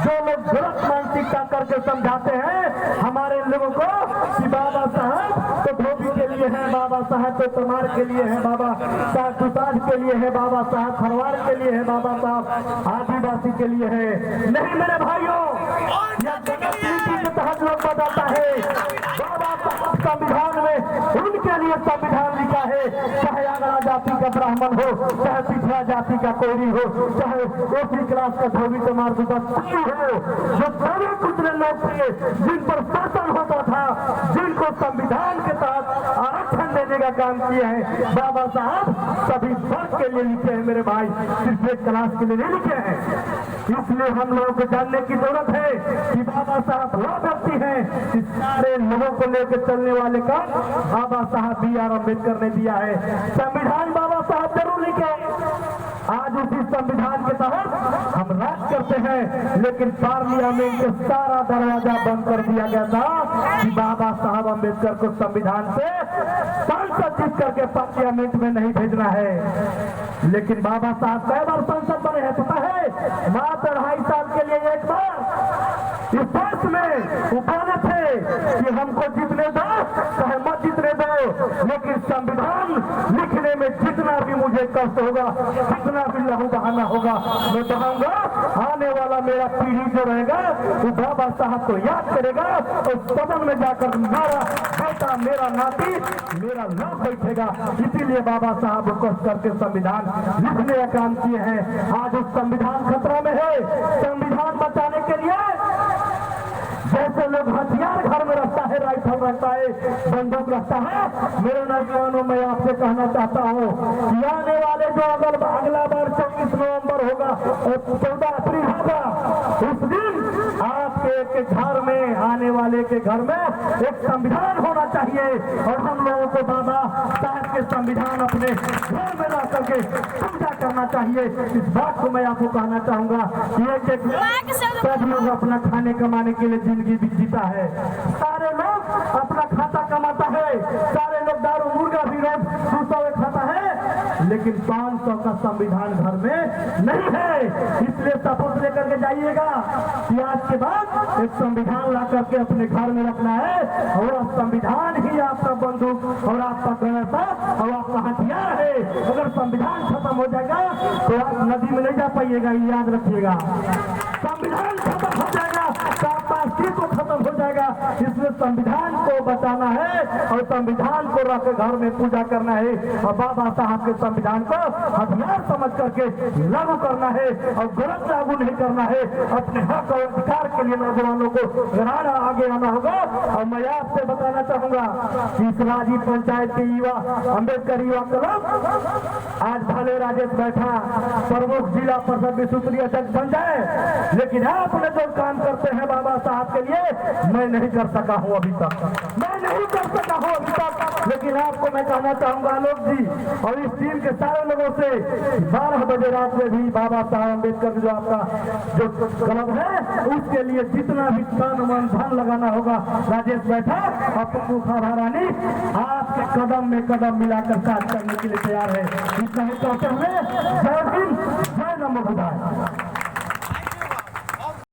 जो लोग गलत मानसिकता करके समझाते हैं हमारे लोगों को कि बाबा साहब तो धोबी के लिए है, बाबा साहब तो तमार के लिए है, बाबा साहब सुताज के लिए है, बाबा साहब खरवार के लिए है, बाबा साहब आदिवासी के लिए है। नहीं मेरे भाइयों, यह गलत नीति के तहत लोग बताता है। बाबा साहब संविधान में उनके लिए संविधान लिखा है, चाहे अगला जाति का ब्राह्मण हो, चाहे पिछड़ा जाति का कोई हो, चाहे ओसी क्लास का धोबी तमार सुताज कोई हो, जो बड़े कुतरे लोग थे जिन पर शासन होता था, जिनको संविधान के तहत आरक्षण देने का काम किया है, बाबा साहब सभी वर्ग के लिए लिखे हैं मेरे भाई, सिर्फ एक क्लास के लिए नहीं लिखे हैं। इसलिए हम लोगों को जानने की जरूरत है कि बाबा साहब वो व्यक्ति हैं कि सारे लोगों को लेकर चलने वाले का बाबा साहब B.R. अम्बेडकर ने दिया है। संविधान बाबा साहब जरूर लिखे। आज उसी संविधान के तहत हम राज करते हैं, लेकिन पार्लियामेंट का सारा दरवाजा बंद कर दिया गया था कि बाबा साहब अम्बेडकर को संविधान से सांसद जीत करके पार्लियामेंट में नहीं भेजना है। लेकिन बाबा साहब कई बार सांसद बने हैं पता है? मात्र 2.5 साल के लिए एक बार इस देश में उठाने थे कि हमको जीतने दो चाहे मत जीतने दो, लेकिन संविधान लिखने में जितना भी मुझे कष्ट होगा, जितना भी लहू बहाना होगा, मैं बहाऊंगा। आने वाला मेरा पीढ़ी जो रहेगा वो बाबा साहब को याद करेगा और सदन में जाकर मेरा बेटा, मेरा नाती, मेरा लाभ बैठेगा। इसीलिए बाबा साहब कष्ट करके संविधान लिखने का काम किए हैं। आज उस संविधान खतरा में है। संविधान बचाने के लिए जैसे लोग हथियार घर में रखता है, राइफल रखता है, बंदूक रखता है, मेरे नौजवानों में आपसे कहना चाहता हूँ कि आने वाले जो अगला बार 24 नवंबर होगा और 14 अप्रैल होगा, उस दिन आपके घर में, आने वाले के घर में एक संविधान होना चाहिए और हम लोगों को बाबा साहब के संविधान अपने घर में ला करके पूजा करना चाहिए। इस बात को मैं आपको कहना चाहूंगा कि सब लोग अपना खाने कमाने के लिए जिंदगी जीता है, सारे लोग अपना खाता कमाता है, सारे लोग दारू मुर्गा भी रोज 200 खाता है, लेकिन 500 का संविधान घर में नहीं है। इसलिए शपथ लेकर के जाइएगा कि आज के बाद एक संविधान ला करके अपने घर में रखना है और संविधान ही आपका बंदूक और आपका गणता और आपका हथियार है। अगर संविधान खत्म हो जाएगा तो आप नदी में नहीं जा पाइएगा, याद रखिएगा। संविधान खत्म हो जाएगा तो आपका अस्तित्व खत्म हो जाएगा। इसलिए संविधान को बचाना है और संविधान को रख घर में पूजा करना है और बाबा साहब के संविधान को हथियार समझ करके लागू करना है और गलत लागू नहीं करना है। अपने हक और अधिकार के लिए नौजवानों को लड़ाना, आगे आना होगा। और मैं आपसे बताना चाहूंगा कि इस राजी पंचायत के युवा अम्बेडकर युवा क्लब आज भले राजेश बैठा प्रमुख जिला परिषद में सूत्रीय अध्यक्ष बन जाए, लेकिन आपने जो काम करते हैं बाबा साहब के लिए मैं नहीं कर सका हूं अभी तक, मैं नहीं कर सका हूं अभी तक। लेकिन आपको मैं कहना चाहूंगा आलोक जी और इस टीम के सारे लोगों से 12 बजे रात में भी बाबा साहब अम्बेडकर जो आपका जो क्लब है उसके लिए जितना भी तन मन धन लगाना होगा, राजेश बैठा और प्रमुख रानी आपके कदम में कदम मिलाकर साथ करने के लिए तैयार है। इतना ही कहते हुए जय हिंद, जय नमो बुद्धाय।